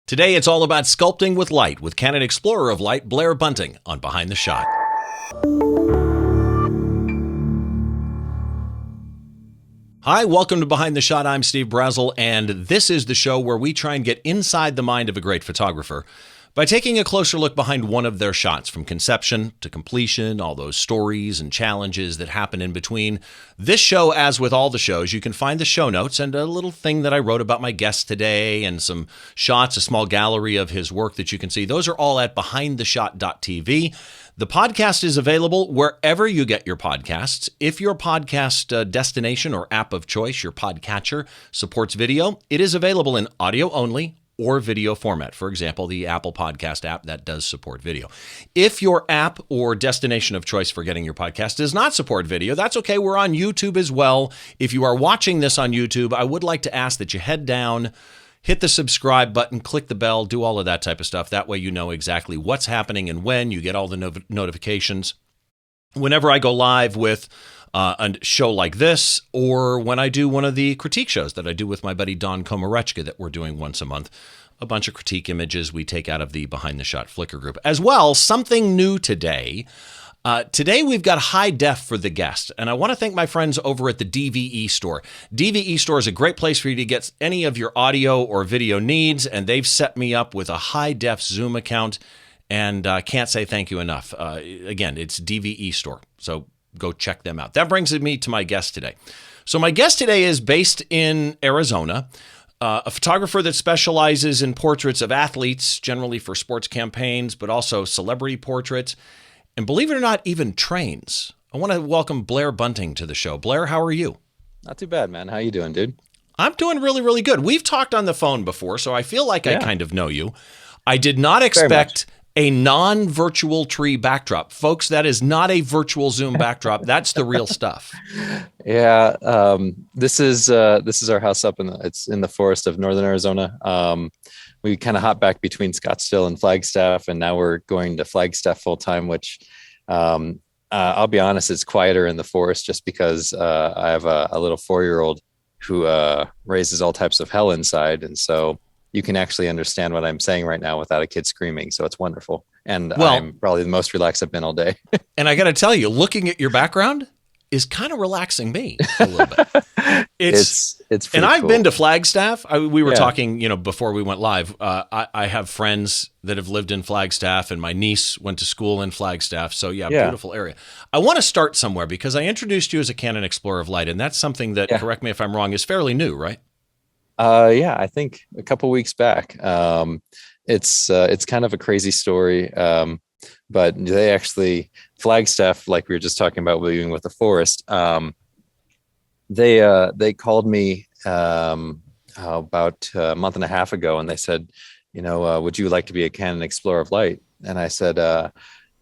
Today, it's all about sculpting with light with Canon Explorer of Light, Blair Bunting, on Behind the Shot. Hi, welcome to Behind the Shot. I'm Steve Brazill, and this is the show where we try and get inside the mind of a great photographer by taking a closer look behind one of their shots, from conception to completion, all those stories and challenges that happen in between. This show, as with all the shows, you can find the show notes and a little thing that I wrote about my guest today and some shots, a small gallery of his work that you can see. Those are all at behindtheshot.tv. The podcast is available wherever you get your podcasts. If your podcast destination or app of choice, your podcatcher, supports video, it is available in audio only or video format. For example, the Apple Podcast app that does support video. If your app or destination of choice for getting your podcast does not support video, that's okay. We're on YouTube as well. If you are watching this on YouTube, I would like to ask that you head down, hit the subscribe button, click the bell, do all of that type of stuff. That way you know exactly what's happening and when. You get all the notifications. Whenever I go live with a show like this, or when I do one of the critique shows that I do with my buddy Don Komarechka that we're doing once a month, a bunch of critique images we take out of the Behind the Shot Flickr group. As well, something new today. Today we've got high def for the guest, and I want to thank my friends over at the DVE store. DVE store is a great place for you to get any of your audio or video needs, and they've set me up with a high def Zoom account, and can't say thank you enough. Again, it's DVE store, so go check them out. That brings me to my guest today. So my guest today is based in Arizona, a photographer that specializes in portraits of athletes, generally for sports campaigns, but also celebrity portraits, and believe it or not, even trains. I want to welcome Blair Bunting to the show. Blair, how are you? Not too bad, man. How you doing, dude? I'm doing really, really good. We've talked on the phone before, so I feel like I kind of know you. I did not expect a non-virtual tree backdrop. Folks, that is not a virtual Zoom backdrop. That's the real stuff. Yeah, this is our house up it's in the forest of northern Arizona. We kind of hop back between Scottsdale and Flagstaff, and now we're going to Flagstaff full time, which I'll be honest, it's quieter in the forest just because I have a little 4-year-old who raises all types of hell inside, and so you can actually understand what I'm saying right now without a kid screaming. So it's wonderful. And I'm probably the most relaxed I've been all day. And I got to tell you, looking at your background is kind of relaxing me a little bit. It's and I've been to Flagstaff. We were talking, before we went live. I have friends that have lived in Flagstaff, and my niece went to school in Flagstaff. So beautiful area. I want to start somewhere because I introduced you as a Canon Explorer of Light, and that's something that, correct me if I'm wrong, is fairly new, right? I think a couple weeks back. It's kind of a crazy story. But they actually, Flagstaff, like we were just talking about living with the forest, they called me about a month and a half ago, and they said, would you like to be a Canon Explorer of Light? And I said,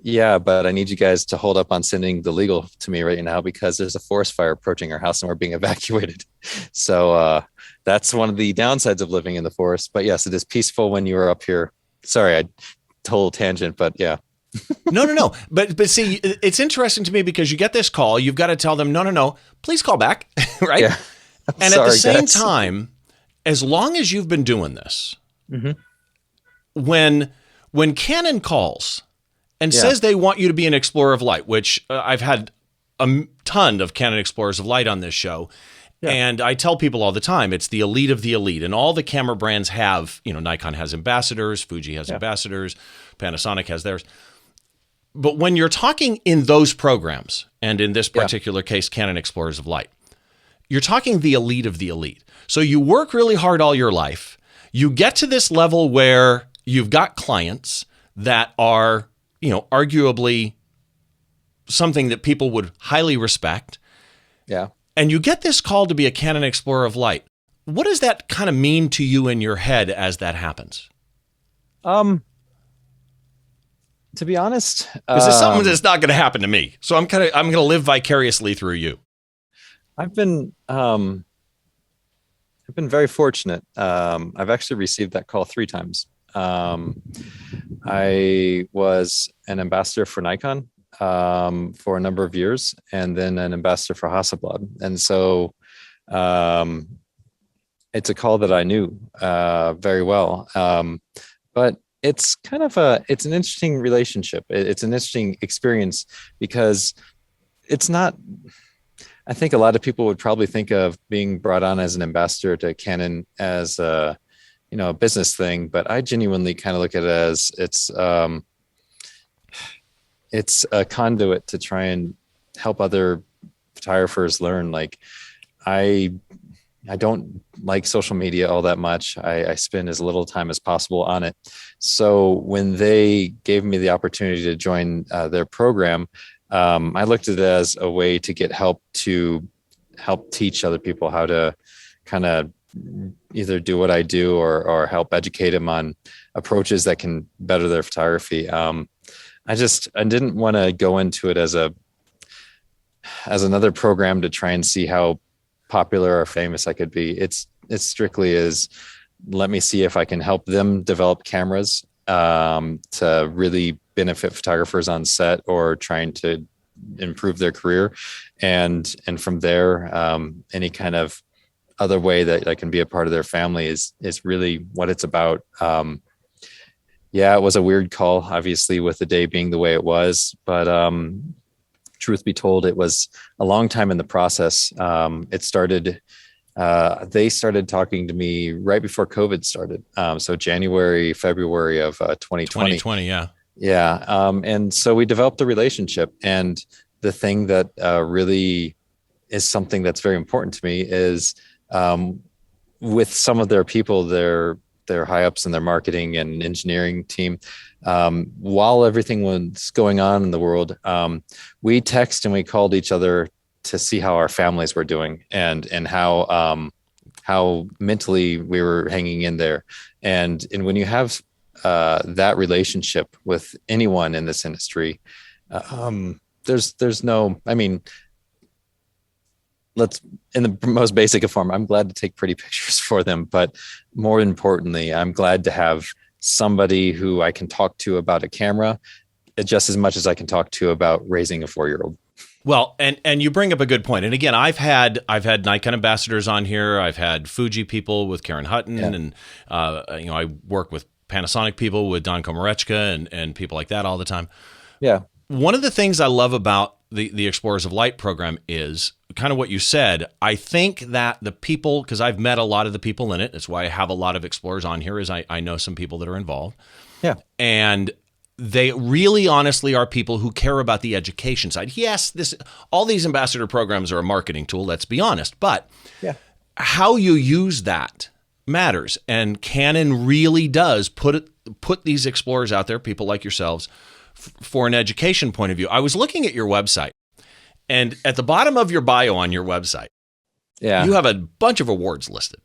yeah, but I need you guys to hold up on sending the legal to me right now because there's a forest fire approaching our house and we're being evacuated. So that's one of the downsides of living in the forest. But yes, it is peaceful when you are up here. Sorry, total tangent, but yeah. No. But see, it's interesting to me because you get this call, you've got to tell them, no, please call back, right? Yeah. And at the same time, as long as you've been doing this, when Canon calls and says they want you to be an Explorer of Light, which I've had a ton of Canon Explorers of Light on this show, and I tell people all the time, it's the elite of the elite, and all the camera brands have, Nikon has ambassadors, Fuji has ambassadors, Panasonic has theirs. But when you're talking in those programs, and in this particular case, Canon Explorers of Light, you're talking the elite of the elite. So you work really hard all your life. You get to this level where you've got clients that are, arguably something that people would highly respect. Yeah. And you get this call to be a Canon Explorer of Light. What does that kind of mean to you in your head as that happens? To be honest, because it's something that's not going to happen to me. So I'm going to live vicariously through you. I've been very fortunate. I've actually received that call 3 times. I was an ambassador for Nikon for a number of years, and then an ambassador for Hasselblad. And so it's a call that I knew very well. But it's kind of it's an interesting relationship. It's an interesting experience because it's not, I think a lot of people would probably think of being brought on as an ambassador to Canon as a, a business thing, but I genuinely kind of look at it as it's a conduit to try and help other photographers learn. Like I I don't like social media all that much. I spend as little time as possible on it. So when they gave me the opportunity to join their program, I looked at it as a way to get help to help teach other people how to kind of either do what I do or help educate them on approaches that can better their photography. I didn't want to go into it as another program to try and see how popular or famous I could be. It's strictly is, let me see if I can help them develop cameras to really benefit photographers on set or trying to improve their career. And from there, any kind of other way that I can be a part of their family is really what it's about. Yeah, it was a weird call, obviously, with the day being the way it was, but truth be told, it was a long time in the process. They started talking to me right before COVID started. So January, February of 2020. 2020, yeah. Yeah. And so we developed a relationship. And the thing that really is something that's very important to me is with some of their people, their high ups in their marketing and engineering team, while everything was going on in the world, we texted and we called each other to see how our families were doing and how mentally we were hanging in there. And when you have that relationship with anyone in this industry, there's no, I mean, in the most basic of form, I'm glad to take pretty pictures for them, but more importantly, I'm glad to have somebody who I can talk to about a camera just as much as I can talk to about raising a 4-year-old. Well, and you bring up a good point. And again, I've had Nikon ambassadors on here. I've had Fuji people with Karen Hutton, Yeah. and I work with Panasonic people with Don Komarechka and people like that all the time. Yeah. One of the things I love about the Explorers of Light program is kind of what you said. I think that the people, because I've met a lot of the people in it, that's why I have a lot of explorers on here, is I know some people that are involved. Yeah. And they really honestly are people who care about the education side. Yes, all these ambassador programs are a marketing tool, let's be honest, but Yeah. how you use that matters. And Canon really does put these explorers out there, people like yourselves, for an education point of view. I was looking at your website, and at the bottom of your bio on your website, Yeah. you have a bunch of awards listed.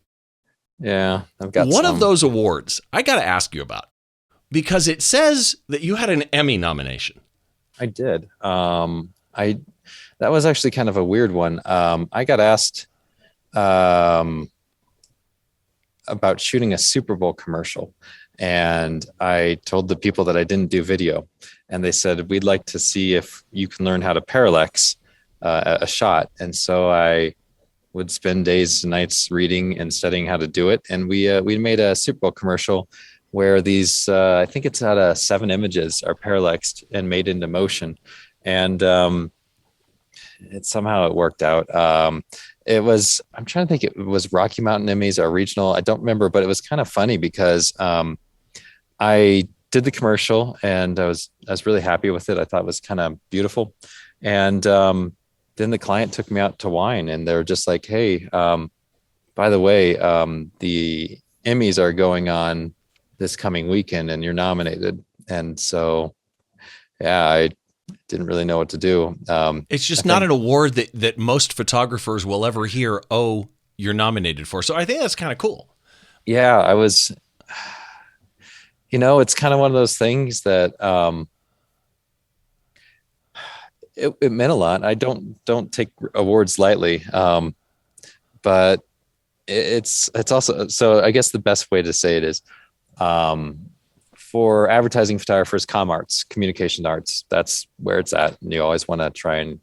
Yeah. I've got One some. of those awards I got to ask you about, because it says that you had an Emmy nomination. I did. That was actually kind of a weird one. I got asked about shooting a Super Bowl commercial, and I told the people that I didn't do video, and they said, we'd like to see if you can learn how to parallax a shot. And so I would spend days and nights reading and studying how to do it. And we made a Super Bowl commercial where these, I think it's out of 7 images are parallaxed and made into motion. And it worked out. I'm trying to think, it was Rocky Mountain Emmys or regional. I don't remember, but it was kind of funny because I did the commercial and I was really happy with it. I thought it was kind of beautiful. And then the client took me out to wine, and they were just like, hey, by the way, the Emmys are going on this coming weekend and you're nominated. And so, yeah, I didn't really know what to do. It's just not an award that most photographers will ever hear, oh, you're nominated for. So I think that's kind of cool. Yeah, I was, it's kind of one of those things that it meant a lot. I don't take awards lightly, but it's also, so I guess the best way to say it is, for advertising photographers, comm arts, communication arts, that's where it's at. And you always want to try and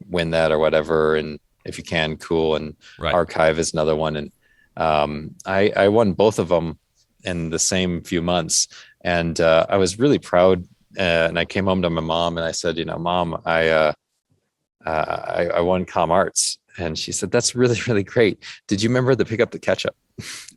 win that or whatever. And if you can, cool. And Right. Archive is another one. And I won both of them in the same few months, and I was really proud. And I came home to my mom and I said, Mom, I won Com Arts. And she said, that's really, really great. Did you remember to pick up the ketchup?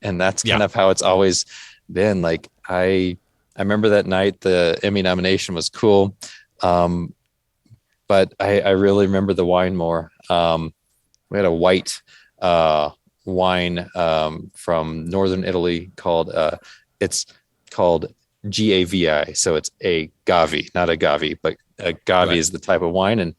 And that's kind of how it's always been. Like, I remember that night, the Emmy nomination was cool. But I really remember the wine more. We had a white wine from Northern Italy it's called Gavi. So it's a Gavi, not a Gavi, but a Gavi is the type of wine.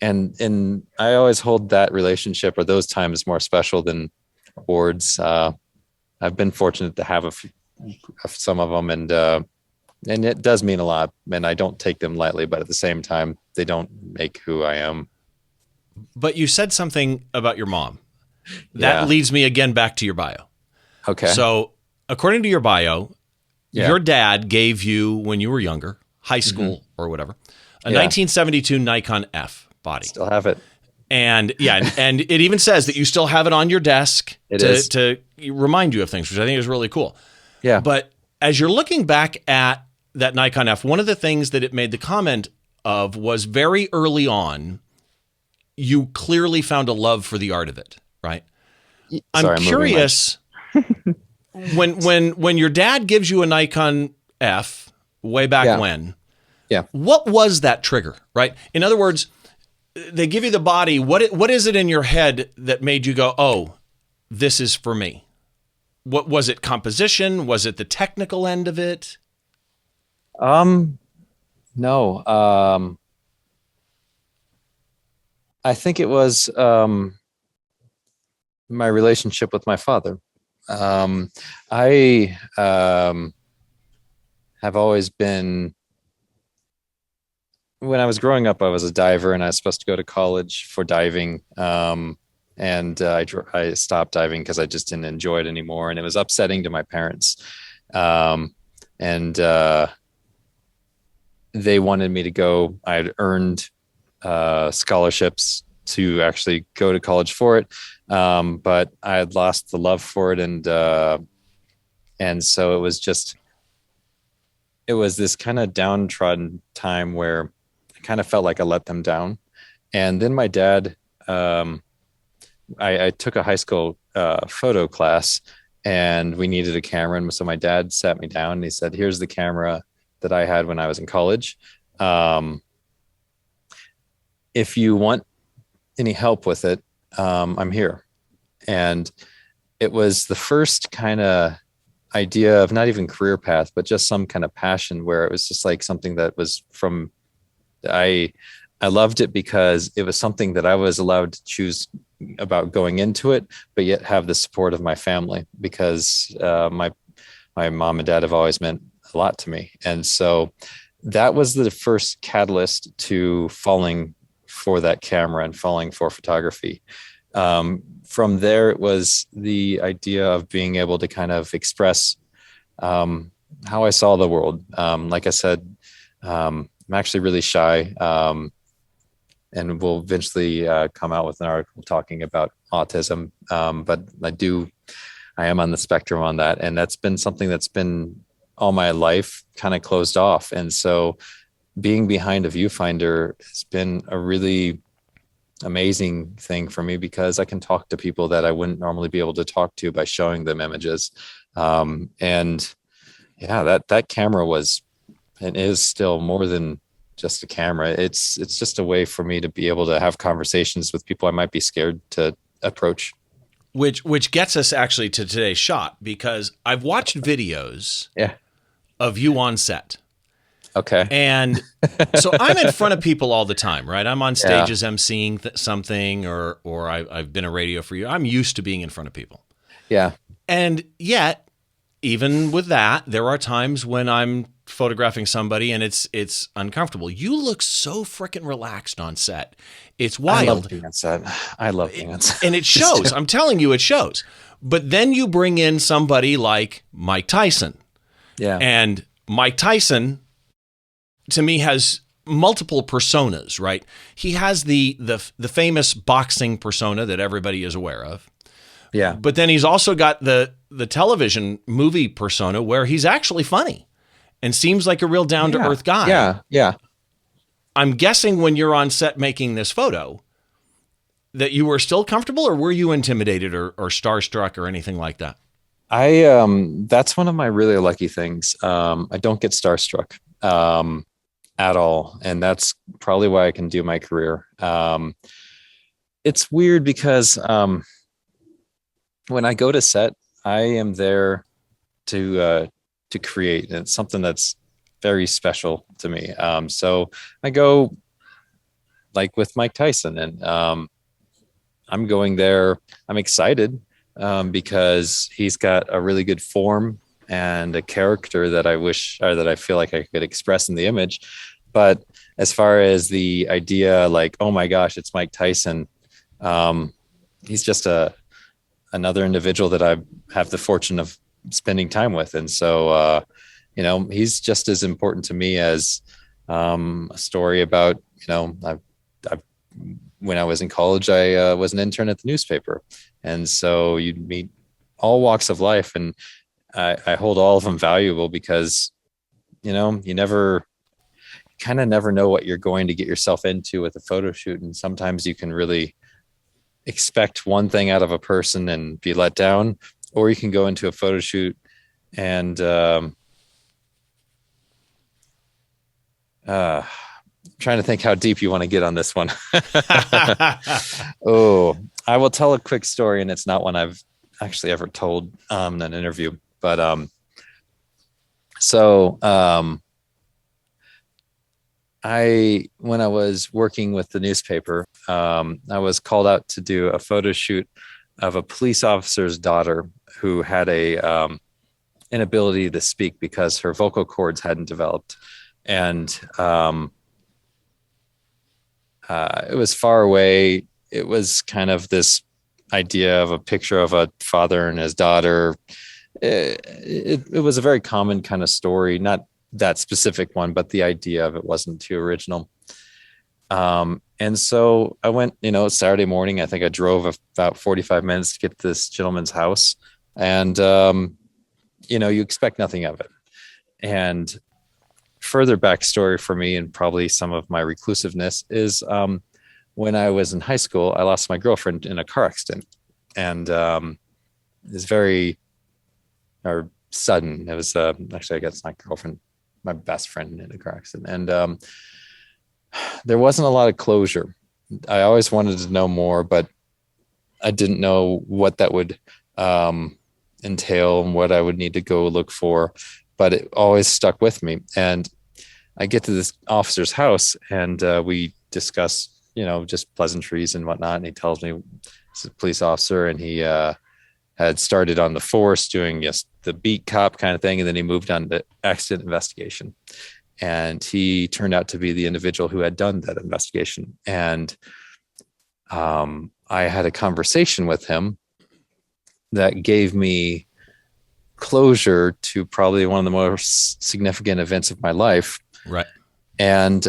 And I always hold that relationship or those times more special than awards. I've been fortunate to have some of them, and it does mean a lot. And I don't take them lightly, but at the same time, they don't make who I am. But you said something about your mom. That leads me again back to your bio. Okay. So according to your bio, your dad gave you, when you were younger, high school or whatever, a 1972 Nikon F body. Still have it. And and it even says that you still have it on your desk to remind you of things, which I think is really cool. Yeah. But as you're looking back at that Nikon F, one of the things that it made the comment of was very early on, you clearly found a love for the art of it, right? I'm curious, when your dad gives you a Nikon F way back when, what was that trigger, right? In other words, they give you the body. What is it in your head that made you go, oh, this is for me? What was it? Composition? Was it the technical end of it? No. I think it was my relationship with my father. I have always been, when I was growing up, I was a diver and I was supposed to go to college for diving. And I stopped diving because I just didn't enjoy it anymore. And it was upsetting to my parents. And they wanted me to go. I had earned scholarships to actually go to college for it. But I had lost the love for it. And so it was this kind of downtrodden time where I kind of felt like I let them down. And then my dad, I took a high school photo class and we needed a camera. And so my dad sat me down and he said, here's the camera that I had when I was in college. If you want any help with it, I'm here. And it was the first kind of idea of not even career path, but just some kind of passion where it was just like something that was I loved it because it was something that I was allowed to choose about going into it, but yet have the support of my family because my mom and dad have always meant a lot to me. And so that was the first catalyst to falling for that camera and falling for photography. From there, it was the idea of being able to kind of express how I saw the world. Like I said, I'm actually really shy, and we'll eventually come out with an article talking about autism. But I am on the spectrum on that. And that's been something that's been all my life kind of closed off. And so being behind a viewfinder has been a really amazing thing for me because I can talk to people that I wouldn't normally be able to talk to by showing them images. And yeah, that camera was and is still more than just a camera. It's just a way for me to be able to have conversations with people I might be scared to approach. Which gets us actually to today's shot, because I've watched videos of you on set. Okay. And so I'm in front of people all the time, right? I'm on stages emceeing something or I've been a radio for you. I'm used to being in front of people. Yeah. And yet, even with that, there are times when I'm photographing somebody and it's uncomfortable. You look so freaking relaxed on set. It's wild. I love being on set. And it shows. I'm telling you, it shows. But then you bring in somebody like Mike Tyson. Yeah. And Mike Tyson, to me, has multiple personas, right? He has the famous boxing persona that everybody is aware of. Yeah. But then he's also got the television movie persona where he's actually funny and seems like a real down to earth guy. Yeah. Yeah. I'm guessing when you're on set making this photo that you were still comfortable, or were you intimidated or starstruck or anything like that? That's one of my really lucky things. I don't get starstruck at all. And that's probably why I can do my career. It's weird because when I go to set, I am there to create, and it's something that's very special to me. So I go like with Mike Tyson, and I'm going there. I'm excited because he's got a really good form and a character that I wish, or that I feel like I could express in the image. But as far as the idea, like, oh my gosh, it's Mike Tyson. He's just another individual that I have the fortune of spending time with. And so, he's just as important to me as a story about, when I was in college, I was an intern at the newspaper. And so you'd meet all walks of life. And I hold all of them valuable because, you kind of never know what you're going to get yourself into with a photo shoot. And sometimes you can really expect one thing out of a person and be let down, or you can go into a photo shoot and trying to think how deep you want to get on this one. Oh, I will tell a quick story, and it's not one I've actually ever told in an interview, but when I was working with the newspaper, I was called out to do a photo shoot of a police officer's daughter who had a inability to speak because her vocal cords hadn't developed. And it was far away. It was kind of this idea of a picture of a father and his daughter. It was a very common kind of story, not that specific one, but the idea of it wasn't too original. And so I went, Saturday morning, I think I drove about 45 minutes to get to this gentleman's house, and, you expect nothing of it. And further backstory for me, and probably some of my reclusiveness, is when I was in high school, I lost my girlfriend in a car accident, and it's very sudden. It was actually, I guess, not girlfriend, my best friend in a car accident. And there wasn't a lot of closure. I always wanted to know more, but I didn't know what that would entail and what I would need to go look for, but it always stuck with me. And I get to this officer's house, and we discuss, just pleasantries and whatnot. And he tells me he's a police officer, and he had started on the force doing just the beat cop kind of thing. And then he moved on to accident investigation. And he turned out to be the individual who had done that investigation. And I had a conversation with him that gave me closure to probably one of the most significant events of my life. Right. And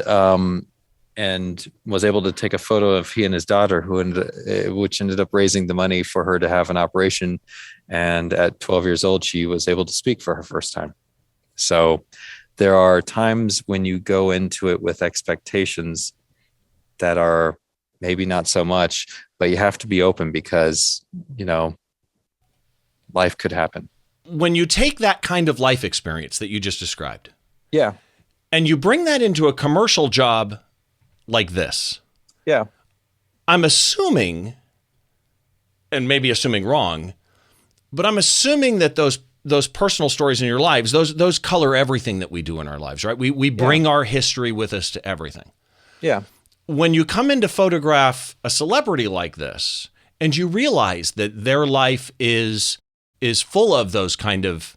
was able to take a photo of he and his daughter, which ended up raising the money for her to have an operation. And at 12 years old, she was able to speak for her first time. So there are times when you go into it with expectations that are maybe not so much, but you have to be open because, life could happen. When you take that kind of life experience that you just described, yeah, and you bring that into a commercial job like this, yeah, I'm assuming, and maybe assuming wrong, but I'm assuming that those personal stories in your lives, those color everything that we do in our lives, right? We bring our history with us to everything. Yeah. When you come in to photograph a celebrity like this, and you realize that their life is full of those kind of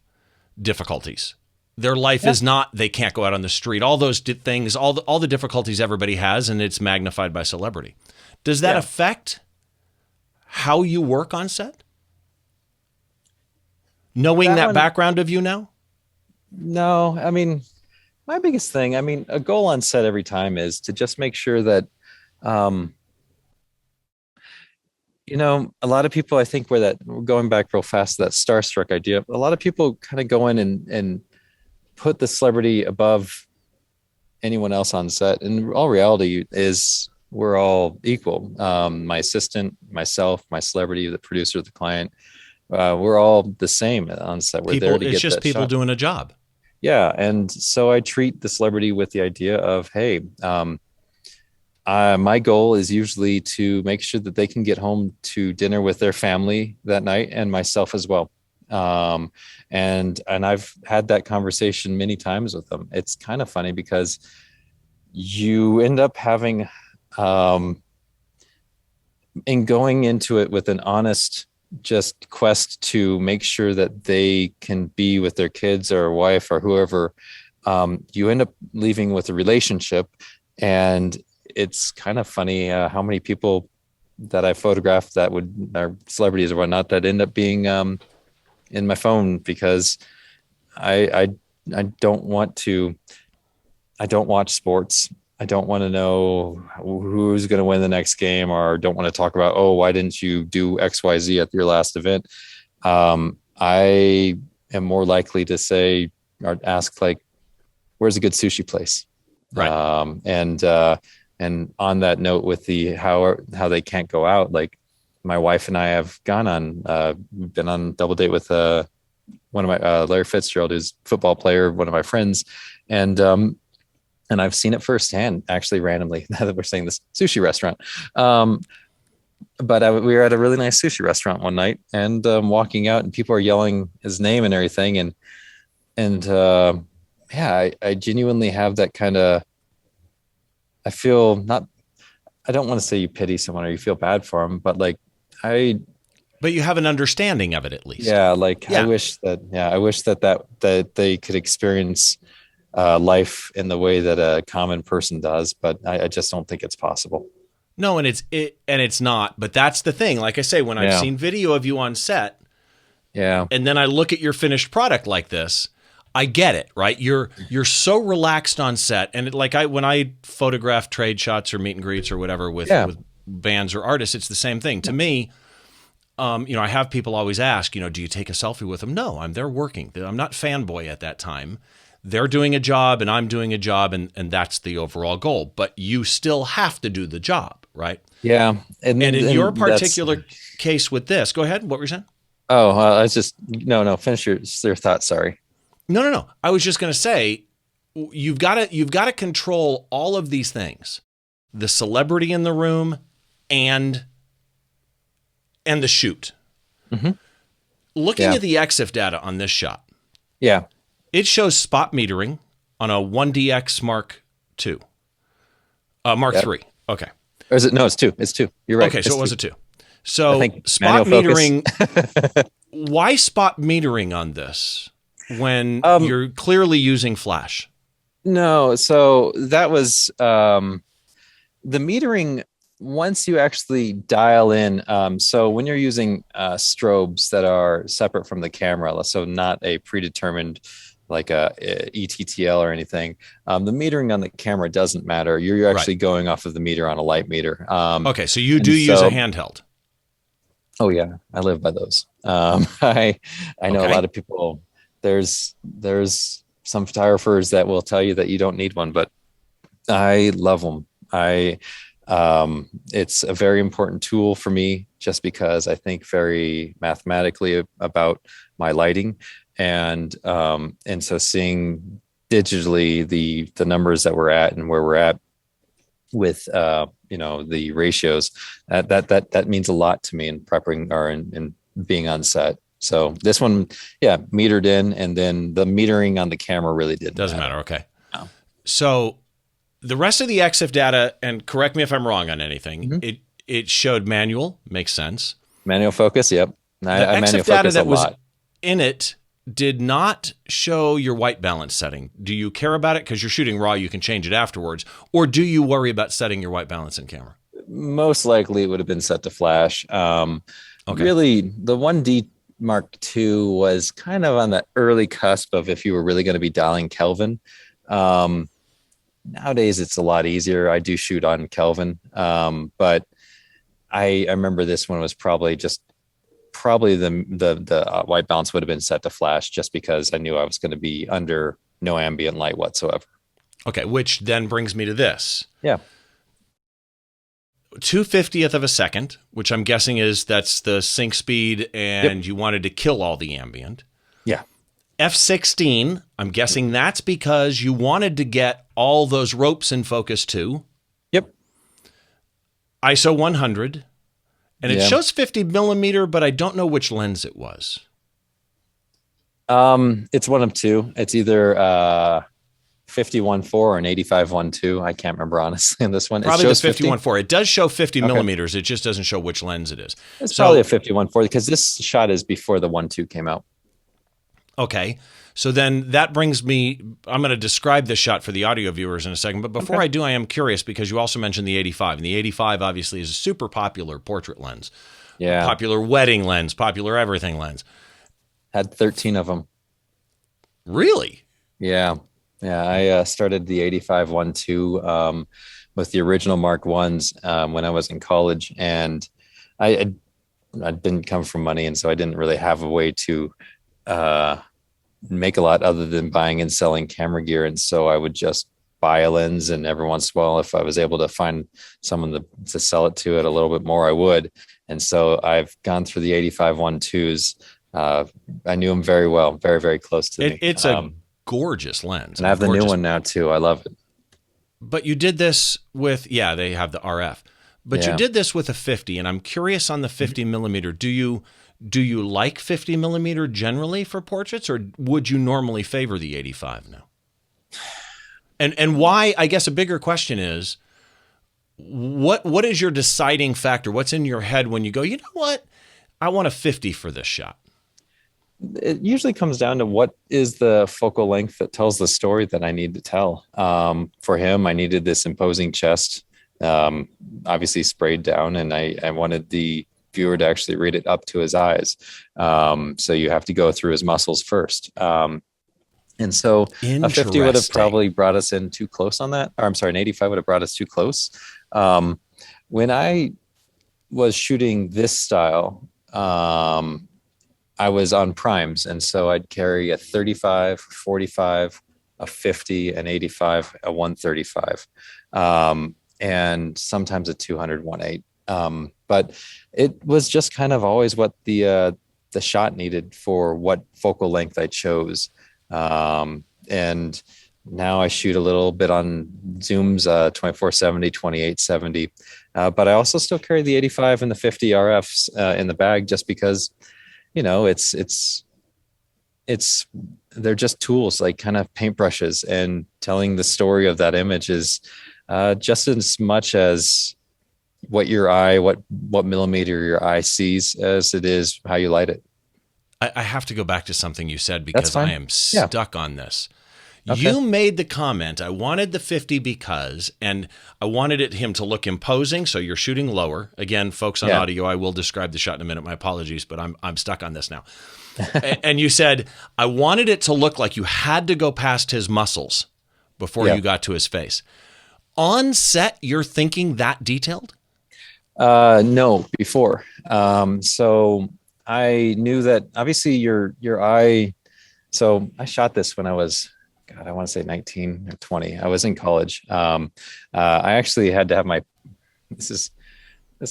difficulties. Their life is not, they can't go out on the street, all those things, all the difficulties everybody has, and it's magnified by celebrity. Does that affect how you work on set? Knowing that background of you now? No, I mean, my biggest thing, a goal on set every time is to just make sure that A lot of people, I think, where that going back real fast to that starstruck idea, a lot of people kind of go in and put the celebrity above anyone else on set. And all reality is we're all equal. My assistant, myself, my celebrity, the producer, the client, we're all the same on set. We're there to It's get just that people shot. doing a job. Yeah. And so I treat the celebrity with the idea of, hey, my goal is usually to make sure that they can get home to dinner with their family that night and myself as well. Um, and I've had that conversation many times with them. It's kind of funny because you end up having, in going into it with an honest just quest to make sure that they can be with their kids or wife or whoever, you end up leaving with a relationship. And it's kind of funny how many people that I photographed that are celebrities or whatnot that end up being in my phone because I I don't want to. I don't watch sports. I don't want to know who's going to win the next game, or don't want to talk about, oh, why didn't you do X, Y, Z at your last event? I am more likely to say or ask like, where's a good sushi place? Right. And on that note, with the how they can't go out, like my wife and I have gone on, been on double date with one of my Larry Fitzgerald, who's a football player, one of my friends, and I've seen it firsthand, actually, randomly. Now that we're saying this sushi restaurant, but we were at a really nice sushi restaurant one night, and walking out, and people are yelling his name and everything, and yeah, I genuinely have that kind of. I feel not. I don't want to say you pity someone or you feel bad for them, but like But you have an understanding of it at least. Yeah, like Yeah. I wish that they could experience life in the way that a common person does, but I just don't think it's possible. No, and it's not. But that's the thing. Like I say, when I've Yeah. seen video of you on set, Yeah, and then I look at your finished product like this, I get it, right? You're so relaxed on set, and when I photograph trade shots or meet and greets or whatever with bands or artists, it's the same thing. To me, I have people always ask, do you take a selfie with them? No, I'm there working. I'm not fanboy at that time. They're doing a job and I'm doing a job, and that's the overall goal. But you still have to do the job, right? yeah, And in your particular case with this, go ahead. What were you saying? Oh, I was just no. Finish your thought. Sorry. No. I was just going to say, you've got to control all of these things: the celebrity in the room, and the shoot. Mm-hmm. Looking at the EXIF data on this shot, Yeah. it shows spot metering on a 1DX Mark II, Mark III. Okay. Or is it? No, it's two. It's two. You're right. Okay, so it was a 2. I So think spot manual metering. Why spot metering on this when you're clearly using flash? No, so that was the metering once you actually dial in. So when you're using strobes that are separate from the camera, so not a predetermined like a ETTL or anything, the metering on the camera doesn't matter. You're actually going off of the meter on a light meter. Okay, so you do use a handheld. Oh yeah, I live by those. I know a lot of people. There's some photographers that will tell you that you don't need one, but I love them. It's a very important tool for me just because I think very mathematically about my lighting, and so seeing digitally the numbers that we're at and where we're at with the ratios, that means a lot to me in prepping or in being on set. So this one, metered in, and then the metering on the camera really doesn't matter. Okay. No. So the rest of the EXIF data, and correct me if I'm wrong on anything, it showed manual, makes sense. Manual focus, yep. The EXIF data that was in it did not show your white balance setting. Do you care about it? Because you're shooting raw, you can change it afterwards. Or do you worry about setting your white balance in camera? Most likely it would have been set to flash. Really, the 1D Mark II was kind of on the early cusp of if you were really going to be dialing Kelvin. Nowadays, it's a lot easier. I do shoot on Kelvin, but I remember this one was probably the white balance would have been set to flash just because I knew I was going to be under no ambient light whatsoever. Okay, which then brings me to this. Yeah. 2/50th of a second, which I'm guessing that's the sync speed, and you wanted to kill all the ambient. Yeah. F16, I'm guessing that's because you wanted to get all those ropes in focus too. Yep. ISO 100, and it shows 50 millimeter, but I don't know which lens it was. It's one of two. It's either 51.4 or an 85.1.2. I can't remember honestly in this one. Probably the 51.4. It does show 50 millimeters. It just doesn't show which lens it is. It's probably a 51.4 because this shot is before the 1.2 came out. Okay. So then that brings me, I'm going to describe this shot for the audio viewers in a second. But before I do, I am curious because you also mentioned the 85. And the 85 obviously is a super popular portrait lens. Yeah. Popular wedding lens, popular everything lens. Had 13 of them. Really? Yeah. Yeah. I started the 85.1.2 with the original Mark 1s when I was in college. And I didn't come from money. And so I didn't really have a way to make a lot other than buying and selling camera gear. And so I would just buy a lens, and every once in a while, if I was able to find someone to sell it to at a little bit more, I would. And so I've gone through the 85.1.2s. I knew them very well, very, very close to me. It's a gorgeous lens. And I have the new one now too. I love it. But you did this with, they have the RF, but you did this with a 50, and I'm curious on the 50 millimeter. Do you like 50 millimeter generally for portraits, or would you normally favor the 85 now? And why, I guess a bigger question is, what is your deciding factor? What's in your head when you go, you know what? I want a 50 for this shot. It usually comes down to what is the focal length that tells the story that I need to tell. For him, I needed this imposing chest, obviously sprayed down, and I wanted the viewer to actually read it up to his eyes. So you have to go through his muscles first. And so a 50 would have probably brought us in too close on that. Or I'm sorry, an 85 would have brought us too close. When I was shooting this style, I was on primes. And so I'd carry a 35, 45, a 50, an 85, a 135, and sometimes a 200, 1.8. But it was just kind of always what the shot needed for what focal length I chose. And now I shoot a little bit on zooms, 2470, 2870. But I also still carry the 85 and the 50 RFs in the bag just because, they're just tools, like kind of paintbrushes, and telling the story of that image is just as much as what millimeter your eye sees as it is how you light it. I have to go back to something you said because I am stuck on this. Okay. You made the comment, I wanted the 50 because, and I wanted him to look imposing, so you're shooting lower. Again, folks on audio, I will describe the shot in a minute. My apologies, but I'm stuck on this now. And you said, I wanted it to look like you had to go past his muscles before you got to his face. On set, you're thinking that detailed? No, before. So I knew that obviously your eye. So I shot this when I was, I want to say 19 or 20. I was in college. I actually had to have this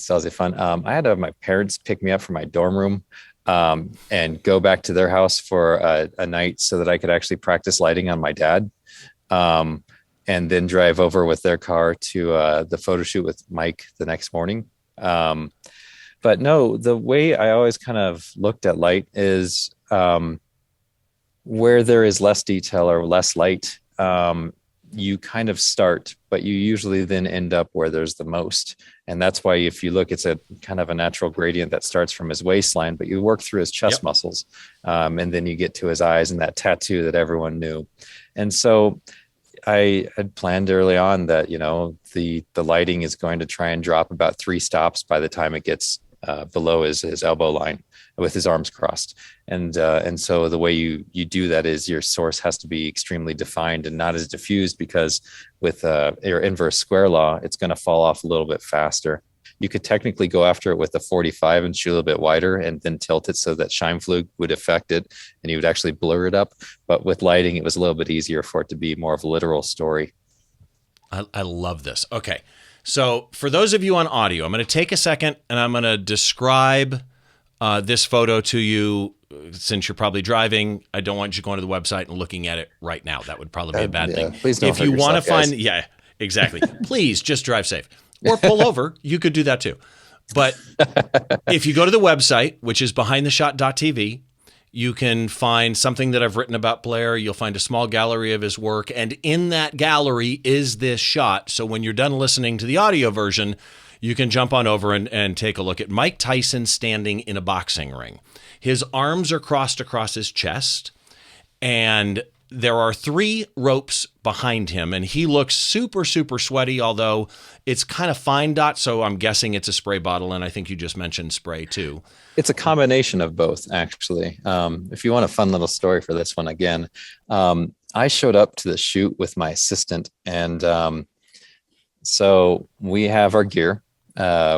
tells you fun. I had to have my parents pick me up from my dorm room and go back to their house for a night so that I could actually practice lighting on my dad. And then drive over with their car to the photo shoot with Mike the next morning. But no, the way I always kind of looked at light is where there is less detail or less light, you kind of start, but you usually then end up where there's the most. And that's why if you look, it's a kind of a natural gradient that starts from his waistline, but you work through his chest muscles. And then you get to his eyes and that tattoo that everyone knew. And so I had planned early on that, the lighting is going to try and drop about 3 stops by the time it gets below his elbow line with his arms crossed. And so the way you do that is your source has to be extremely defined and not as diffused, because with your inverse square law, it's going to fall off a little bit faster. You could technically go after it with a 45 and shoot a little bit wider and then tilt it so that shine fluke would affect it and you would actually blur it up. But with lighting, it was a little bit easier for it to be more of a literal story. I love this. Okay. So for those of you on audio, I'm going to take a second and I'm going to describe this photo to you. Since you're probably driving, I don't want you going to the website and looking at it right now. That would probably be a bad thing. Please don't. If you want to find, yeah, exactly. Please just drive safe or pull over. You could do that too. But if you go to the website, which is behindtheshot.tv, you can find something that I've written about Blair. You'll find a small gallery of his work. And in that gallery is this shot. So when you're done listening to the audio version, you can jump on over and take a look at Mike Tyson standing in a boxing ring. His arms are crossed across his chest, and there are 3 ropes behind him, and he looks super, super sweaty, although it's kind of fine dot, so I'm guessing it's a spray bottle, and I think you just mentioned spray too. It's a combination of both, actually. If you want a fun little story for this one, again, I showed up to the shoot with my assistant, and so we have our gear,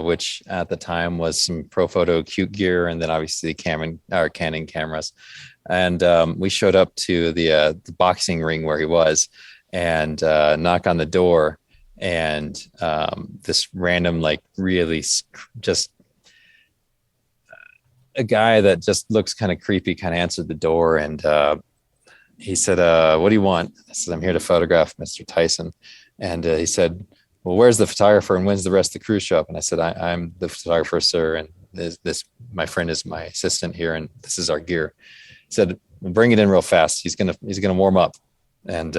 which at the time was some Profoto Acute gear, and then obviously Canon cameras. And we showed up to the boxing ring where he was, and knock on the door, and this random, like, really just a guy that just looks kind of creepy kind of answered the door, and he said, "What do you want?" I said, "I'm here to photograph Mr. Tyson." And he said, "Well, where's the photographer and when's the rest of the crew show up?" And I said, I'm the photographer, sir. And this my friend is my assistant here. And this is our gear." He said, "Well, bring it in real fast. He's going to warm up." And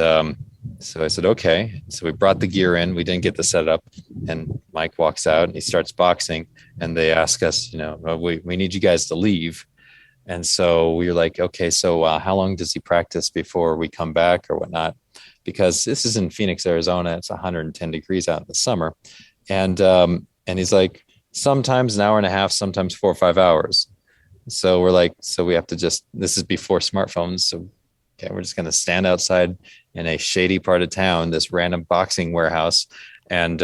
so I said, "Okay." So we brought the gear in. We didn't get the setup. And Mike walks out and he starts boxing. And they ask us, we need you guys to leave. And so we were like, "Okay, so how long does he practice before we come back or whatnot?" Because this is in Phoenix, Arizona. It's 110 degrees out in the summer. And he's like, "Sometimes an hour and a half, sometimes 4 or 5 hours." So we're like, so we have to this is before smartphones. So okay, we're just going to stand outside in a shady part of town, this random boxing warehouse, and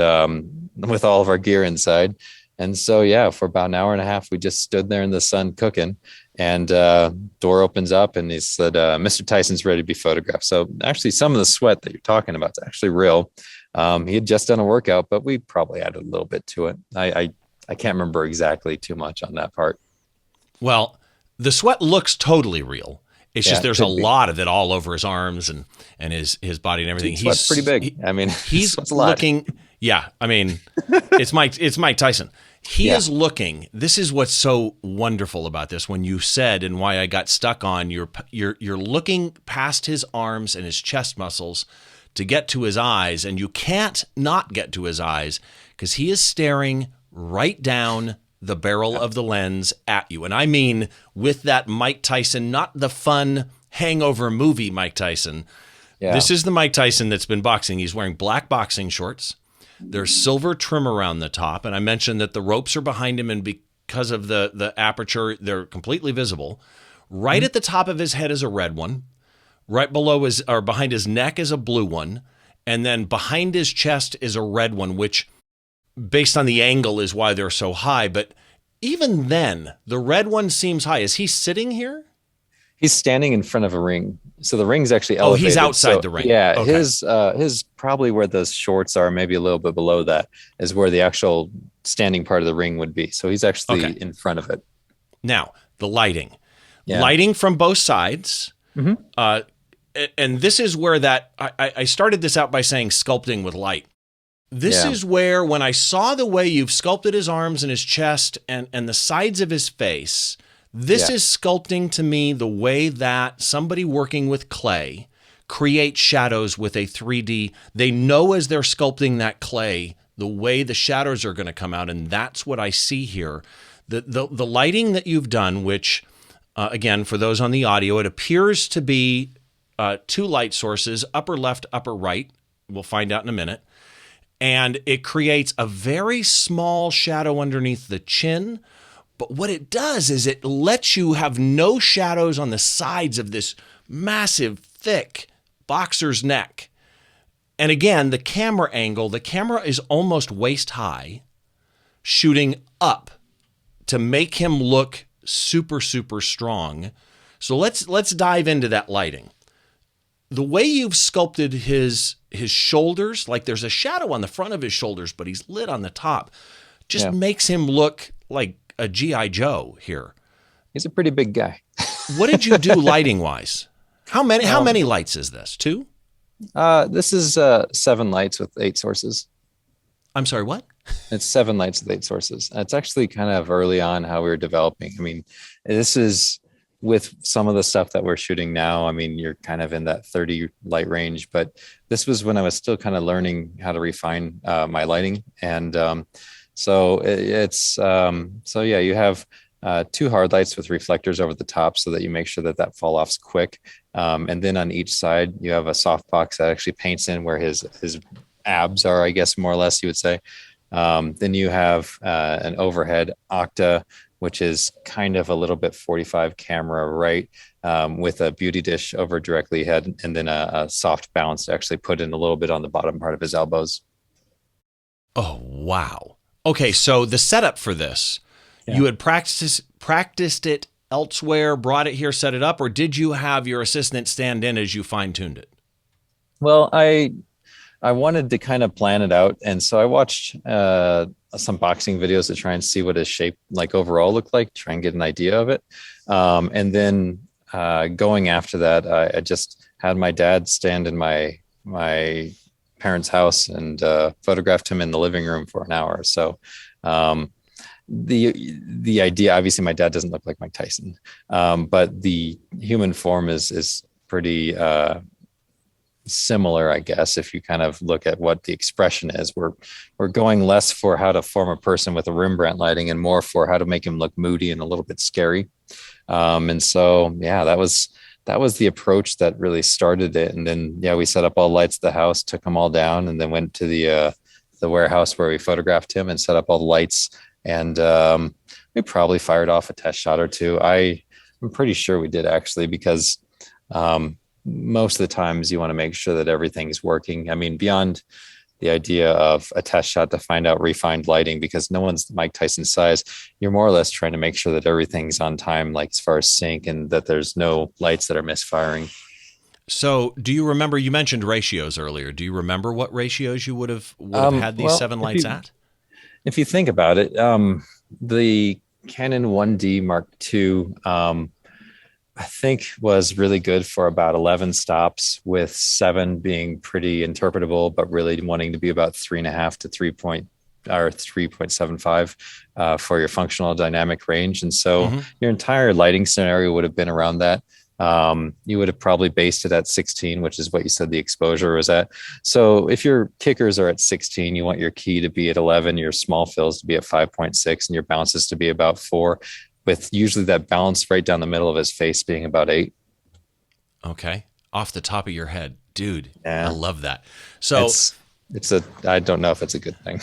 with all of our gear inside. And so, yeah, for about an hour and a half, we just stood there in the sun cooking, and door opens up and he said, "Mr. Tyson's ready to be photographed." So actually some of the sweat that you're talking about is actually real. He had just done a workout, but we probably added a little bit to it. I can't remember exactly too much on that part. Well, the sweat looks totally real. It's just there's a lot of it all over his arms and his body and everything. He's pretty big. I mean, he's looking. Yeah, I mean, it's Mike Tyson. He is looking. This is what's so wonderful about this. When you said, and why I got stuck on, you're looking past his arms and his chest muscles to get to his eyes, and you can't not get to his eyes because he is staring right down the barrel of the lens at you. And I mean with that Mike Tyson, not the fun hangover movie Mike Tyson. Yeah. This is the Mike Tyson that's been boxing. He's wearing black boxing shorts. There's silver trim around the top. And I mentioned that the ropes are behind him, and because of the aperture, they're completely visible. Right at the top of his head is a red one. Right below behind his neck is a blue one. And then behind his chest is a red one, which based on the angle is why they're so high. But even then, the red one seems high. Is he sitting here? He's standing in front of a ring. So the ring's actually elevated. Oh, he's outside the ring. Yeah, okay. His probably where those shorts are, maybe a little bit below that, is where the actual standing part of the ring would be. So he's actually in front of it. Now, the lighting. Yeah. Lighting from both sides. Mm-hmm. And this is where I started this out by saying sculpting with light. This is where, when I saw the way you've sculpted his arms and his chest and the sides of his face, this is sculpting to me the way that somebody working with clay creates shadows with a 3D. They know as they're sculpting that clay, the way the shadows are going to come out, and that's what I see here. The lighting that you've done, which, again, for those on the audio, it appears to be 2 light sources, upper left, upper right. We'll find out in a minute. And it creates a very small shadow underneath the chin. But what it does is it lets you have no shadows on the sides of this massive, thick boxer's neck. And again, the camera angle, the camera is almost waist high. shooting up to make him look super, super strong. So let's dive into that lighting. The way you've sculpted his shoulders, like there's a shadow on the front of his shoulders, but he's lit on the top, just makes him look like a G.I. Joe here. He's a pretty big guy. What did you do lighting wise? How many lights is this? 2? This is 7 lights with 8 sources. I'm sorry, what? It's 7 lights with 8 sources. It's actually kind of early on how we were developing. I mean, this is with some of the stuff that we're shooting now. I mean, you're kind of in that 30 light range, but this was when I was still kind of learning how to refine my lighting. And so you have 2 hard lights with reflectors over the top so that you make sure that fall off's quick. And then on each side, you have a soft box that actually paints in where his abs are, I guess, more or less you would say. Then you have an overhead octa, which is kind of a little bit 45 camera right, with a beauty dish over directly ahead, and then a soft bounce to actually put in a little bit on the bottom part of his elbows. Oh, wow. Okay, so the setup for this, you had practiced it elsewhere, brought it here, set it up, or did you have your assistant stand in as you fine-tuned it? Well, I wanted to kind of plan it out. And so I watched some boxing videos to try and see what his shape like overall looked like, try and get an idea of it. And then going after that, I just had my dad stand in my parents' house and photographed him in the living room for an hour. So the idea, obviously my dad doesn't look like Mike Tyson, but the human form is pretty similar, I guess. If you kind of look at what the expression is, we're going less for how to form a person with a Rembrandt lighting and more for how to make him look moody and a little bit scary. And so, that was the approach that really started it. And then, we set up all lights at the house, took them all down, and then went to the warehouse where we photographed him and set up all the lights. And we probably fired off a test shot or 2. I'm pretty sure we did, actually, because most of the times you want to make sure that everything's working. I mean, beyond the idea of a test shot to find out refined lighting, because no one's Mike Tyson size, you're more or less trying to make sure that everything's on time, like as far as sync, and that there's no lights that are misfiring. So do you remember, you mentioned ratios earlier. Do you remember what ratios you would have had these 7 lights at? If you think about it, the Canon 1D Mark II, I think was really good for about 11 stops, with 7 being pretty interpretable, but really wanting to be about 3.5 to 3.75 for your functional dynamic range. And so your entire lighting scenario would have been around that. You would have probably based it at 16, which is what you said the exposure was at. So if your kickers are at 16, you want your key to be at 11, your small fills to be at 5.6, and your bounces to be about 4. With usually that balance right down the middle of his face being about 8. Okay. Off the top of your head. Dude, yeah. I love that. So I don't know if it's a good thing.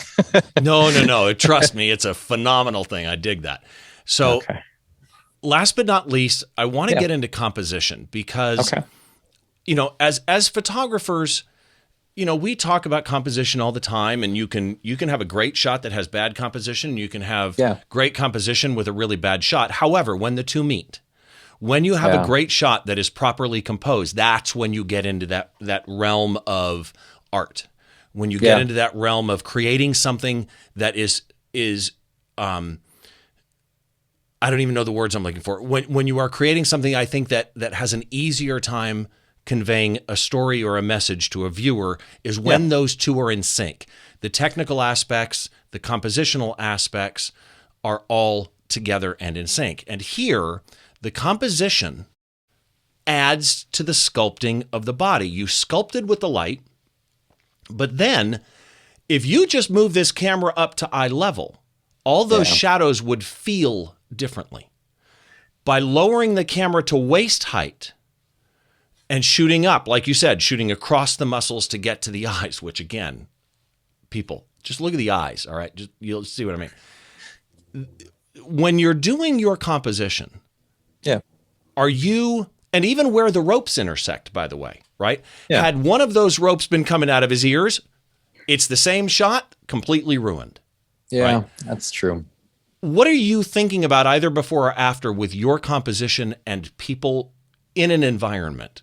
No. Trust me, it's a phenomenal thing. I dig that. So last but not least, I want to get into composition because, as photographers, we talk about composition all the time, and you can have a great shot that has bad composition. You can have great composition with a really bad shot. However, when the two meet, when you have a great shot that is properly composed, that's when you get into that realm of art. When you get into that realm of creating something that is I don't even know the words I'm looking for. When you are creating something, I think that has an easier time conveying a story or a message to a viewer is when those two are in sync. The technical aspects, the compositional aspects are all together and in sync. And here, the composition adds to the sculpting of the body. You sculpted with the light, but then if you just move this camera up to eye level, all those shadows would feel differently. By lowering the camera to waist height, and shooting up, like you said, shooting across the muscles to get to the eyes, which again, people, just look at the eyes, all right? You'll see what I mean. When you're doing your composition, are you, and even where the ropes intersect, by the way, right? Had one of those ropes been coming out of his ears, it's the same shot, completely ruined. Yeah, right? that's true. What are you thinking about either before or after with your composition and people in an environment,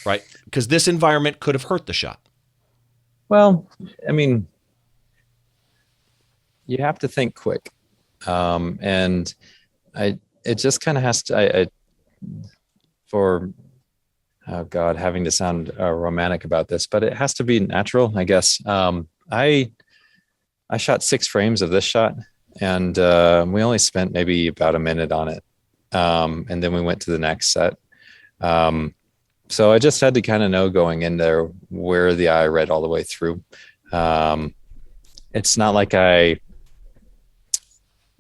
right? Because this environment could have hurt the shot. Well, I mean, you have to think quick. And it just kind of has to, for, oh God, having to sound romantic about this, but it has to be natural, I guess. I shot 6 frames of this shot, and we only spent maybe about a minute on it. And then we went to the next set. So I just had to kind of know going in there where the eye read all the way through. It's not like I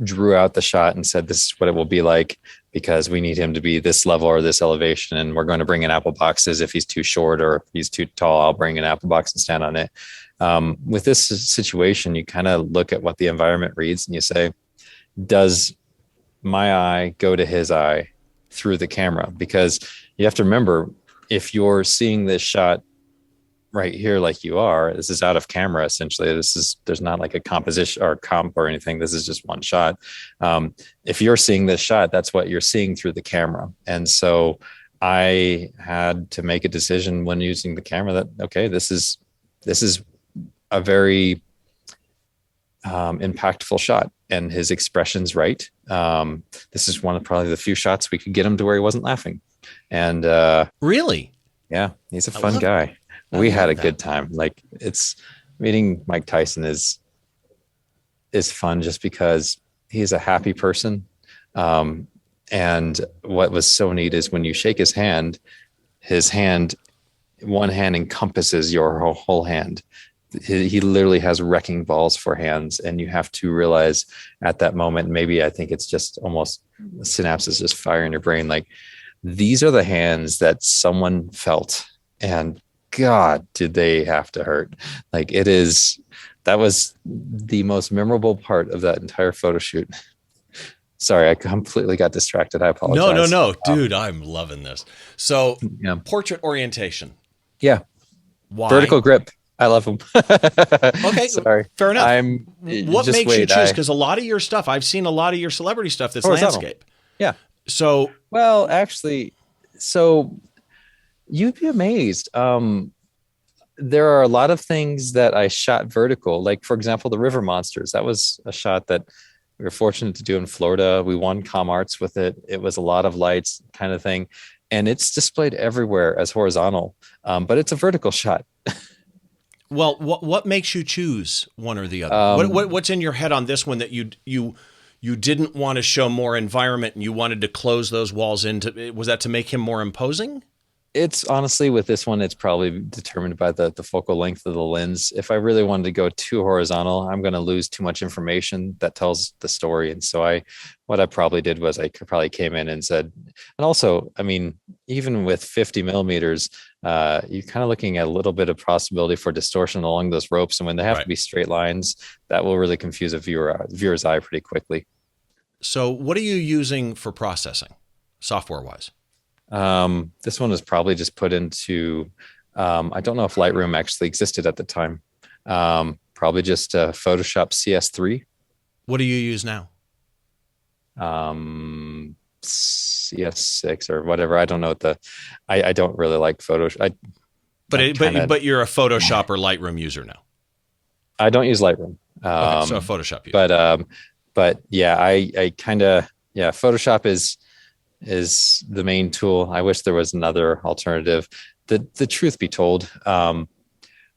drew out the shot and said, this is what it will be like because we need him to be this level or this elevation. And we're going to bring in apple boxes. If he's too short or if he's too tall, I'll bring an apple box and stand on it. With this situation, you kind of look at what the environment reads and you say, does my eye go to his eye through the camera? Because you have to remember, if you're seeing this shot right here, like you are, this is out of camera. Essentially, there's not like a composition or comp or anything. This is just one shot. If you're seeing this shot, that's what you're seeing through the camera. And so I had to make a decision when using the camera that, okay, this is a very impactful shot, and his expression's right. This is one of probably the few shots we could get him to where he wasn't laughing. And Really? yeah, he's a fun guy. We had a good time. Like, it's meeting Mike Tyson is fun just because he's a happy person. And what was so neat is when you shake his hand, one hand encompasses your whole hand. He literally has wrecking balls for hands, and you have to realize at that moment, maybe I think it's just almost synapses just fire in your brain. Like, these are the hands that someone felt, and God, did they have to hurt. Like, that was the most memorable part of that entire photo shoot. Sorry, I completely got distracted. I apologize. No, dude, I'm loving this. So, Yeah. portrait orientation. Yeah. Why? Vertical grip. I love them. Okay, sorry. fair enough. What just makes you choose? Because a lot of your stuff, I've seen a lot of your celebrity stuff that's Horizontal. landscape. Yeah. So, well, actually, so you'd be amazed. There are a lot of things that I shot vertical, like, for example, the river monsters. That was a shot that we were fortunate to do in Florida. We won Com Arts with it. It was a lot of lights kind of thing. And it's displayed everywhere as horizontal, but it's a vertical shot. Well, what makes you choose one or the other? What's in your head on this one that you didn't want to show more environment and you wanted to close those walls into? Was that to make him more imposing? It's honestly, with this one, it's probably determined by the focal length of the lens. If I really wanted to go too horizontal, I'm going to lose too much information that tells the story. And so what I probably did was I probably came in and said, and also, I mean, even with 50 millimeters, you're kind of looking at a little bit of possibility for distortion along those ropes. And when they have to be straight lines, that will really confuse a viewer's eye pretty quickly. So what are you using for processing, software-wise? This one was probably just put into, I don't know if Lightroom actually existed at the time. Probably just Photoshop CS3. What do you use now? CS6 or whatever. I don't know what I don't really like Photoshop. But you're a Photoshop or Lightroom user now. I don't use Lightroom. Okay, so a Photoshop user. But yeah, I kind of, Photoshop is the main tool. I wish there was another alternative. The truth be told,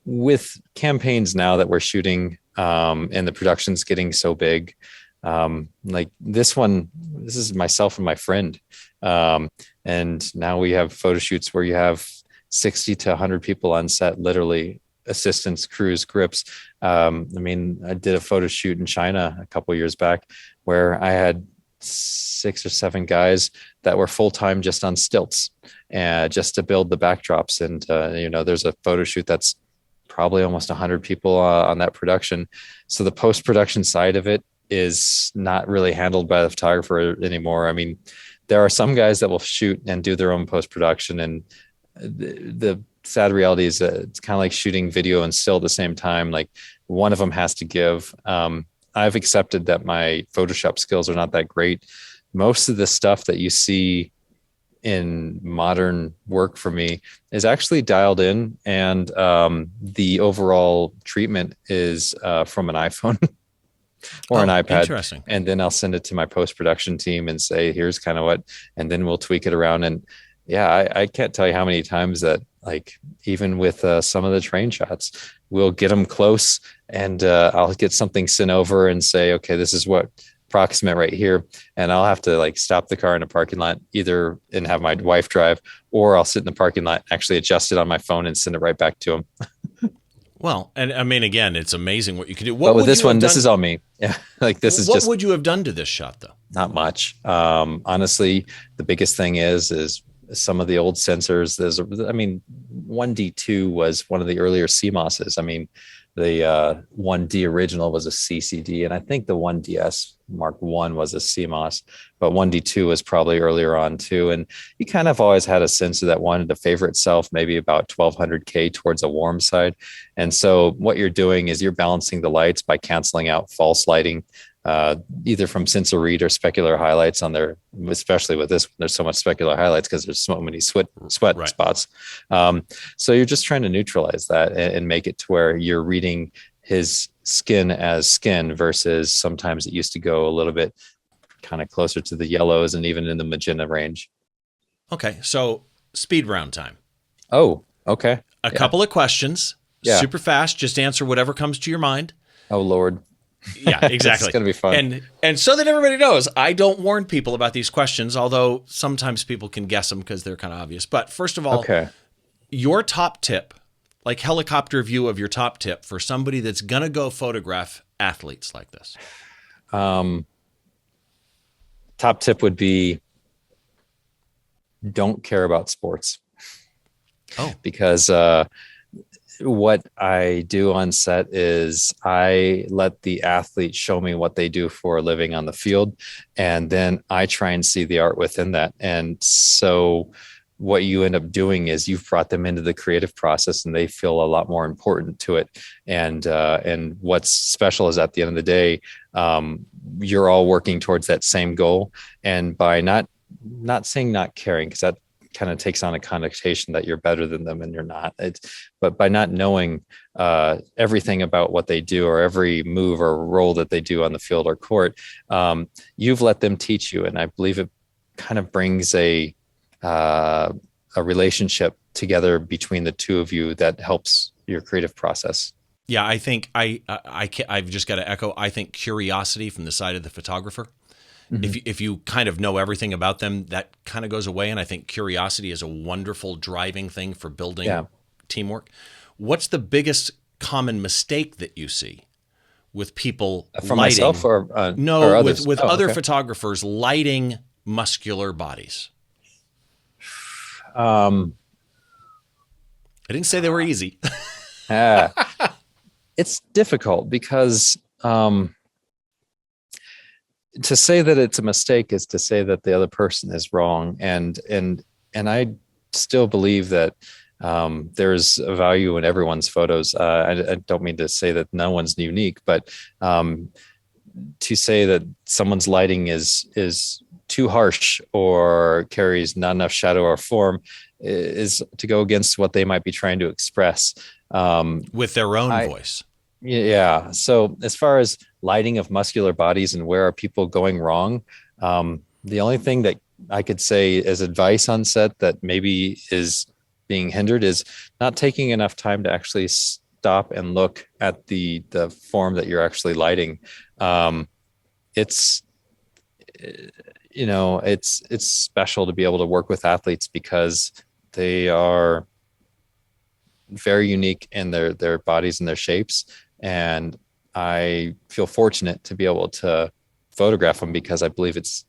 with campaigns now that we're shooting, and the production's getting so big, like this is myself and my friend. And now we have photo shoots where you have 60 to 100 people on set, literally assistants, crews, grips. I mean, I did a photo shoot in China a couple of years back where I had 6 or 7 guys that were full-time just on stilts and just to build the backdrops. And, there's a photo shoot that's probably almost 100 people on that production. So the post-production side of it is not really handled by the photographer anymore. I mean, there are some guys that will shoot and do their own post-production. And the sad reality is that it's kind of like shooting video and still at the same time. Like, one of them has to give. I've accepted that my Photoshop skills are not that great. Most of the stuff that you see in modern work for me is actually dialed in, and the overall treatment is from an iPhone or an iPad. Interesting. And then I'll send it to my post-production team and say, here's kind of what, and then we'll tweak it around. And yeah, I can't tell you how many times that, like, even with some of the train shots, we'll get them close, and I'll get something sent over and say, okay, this is what approximate right here. And I'll have to like stop the car in a parking lot either and have my wife drive, or I'll sit in the parking lot, actually adjust it on my phone and send it right back to him. Well, and I mean, again, it's amazing what you can do. But with this one, this is all me. Yeah. Like this is what would you have done to this shot though? Not much. Honestly, the biggest thing is some of the old sensors. 1D2 was one of the earlier CMOSs. I mean, the 1D original was a CCD, and I think the 1DS Mark I was a CMOS, but 1D2 was probably earlier on too. And you kind of always had a sensor that wanted to favor itself, maybe about 1200K towards a warm side. And so what you're doing is you're balancing the lights by canceling out false lighting, either from sensor read or specular highlights on there, especially with this one. There's so much specular highlights because there's so many sweat right. spots. So you're just trying to neutralize that and make it to where you're reading his skin as skin, versus sometimes it used to go a little bit kind of closer to the yellows and even in the magenta range. Okay. So speed round time. Oh, okay. A couple of questions, super fast. Just answer whatever comes to your mind. Oh, Lord. Yeah, exactly. It's going to be fun. And so that everybody knows, I don't warn people about these questions, although sometimes people can guess them because they're kind of obvious. But first of all, your top tip, like helicopter view of your top tip for somebody that's going to go photograph athletes like this. Top tip would be don't care about sports. Oh, because what I do on set is I let the athlete show me what they do for a living on the field, and then I try and see the art within that. And so what you end up doing is you've brought them into the creative process, and they feel a lot more important to it. And what's special is at the end of the day, you're all working towards that same goal. And by not saying not caring, because that kind of takes on a connotation that you're better than them, and you're not. But by not knowing everything about what they do, or every move or role that they do on the field or court, you've let them teach you. And I believe it kind of brings a relationship together between the two of you that helps your creative process. Yeah, I think I've just got to echo. I think curiosity from the side of the photographer. Mm-hmm. If you kind of know everything about them, that kind of goes away. And I think curiosity is a wonderful driving thing for building teamwork. What's the biggest common mistake that you see with people from lighting? Myself or with other photographers lighting muscular bodies? I didn't say they were easy. It's difficult because to say that it's a mistake is to say that the other person is wrong. And I still believe that there's a value in everyone's photos. I don't mean to say that no one's unique, but to say that someone's lighting is too harsh or carries not enough shadow or form is to go against what they might be trying to express with their own voice. Yeah. So as far as lighting of muscular bodies and where are people going wrong, the only thing that I could say as advice on set that maybe is being hindered is not taking enough time to actually stop and look at the form that you're actually lighting. It's special to be able to work with athletes because they are very unique in their bodies and their shapes. And I feel fortunate to be able to photograph them because I believe it's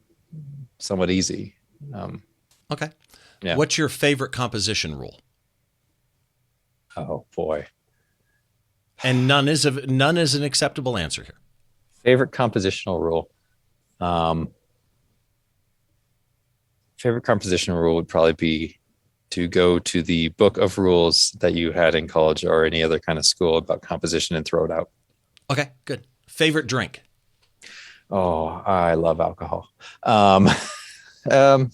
somewhat easy. Okay. Yeah. What's your favorite composition rule? Oh boy. And none is an acceptable answer here. Favorite compositional rule. Favorite composition rule would probably be to go to the book of rules that you had in college or any other kind of school about composition and throw it out. Okay, good. Favorite drink? Oh, I love alcohol. Um, um,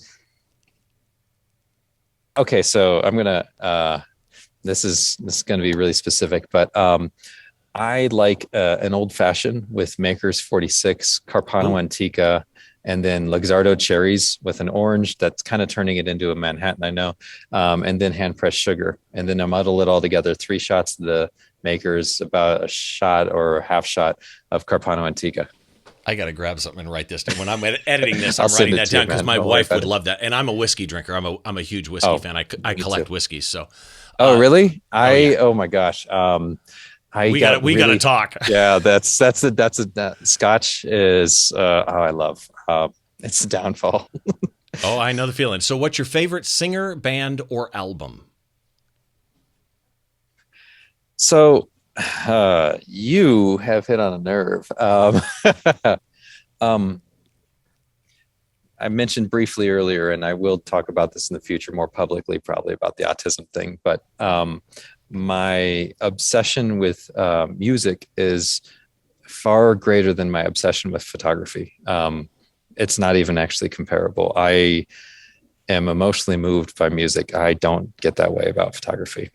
okay, so I'm gonna this is gonna be really specific, but I like an old fashioned with Maker's 46, Carpano Oh, Antica, and then Luxardo Cherries with an orange that's kind of turning it into a Manhattan, I know, and then hand pressed sugar. And then I muddle it all together, 3 shots of the Maker's, about a shot or a half shot of Carpano Antica. I got to grab something and write this down. When I'm editing this, I'll I'm send writing it that to you, down because man. my Don't worry wife about would it. love that. And I'm a whiskey drinker. I'm a huge whiskey Oh, fan. I me too. collect whiskeys. So, Oh, uh, really? oh yeah, Oh my gosh. I got we got to really, talk. yeah, that Scotch is, I love, it's the downfall. Oh, I know the feeling. So, what's your favorite singer, band, or album? So, you have hit on a nerve. Um, I mentioned briefly earlier, and I will talk about this in the future more publicly, probably about the autism thing. But my obsession with music is far greater than my obsession with photography. It's not even actually comparable. I am emotionally moved by music. I don't get that way about photography.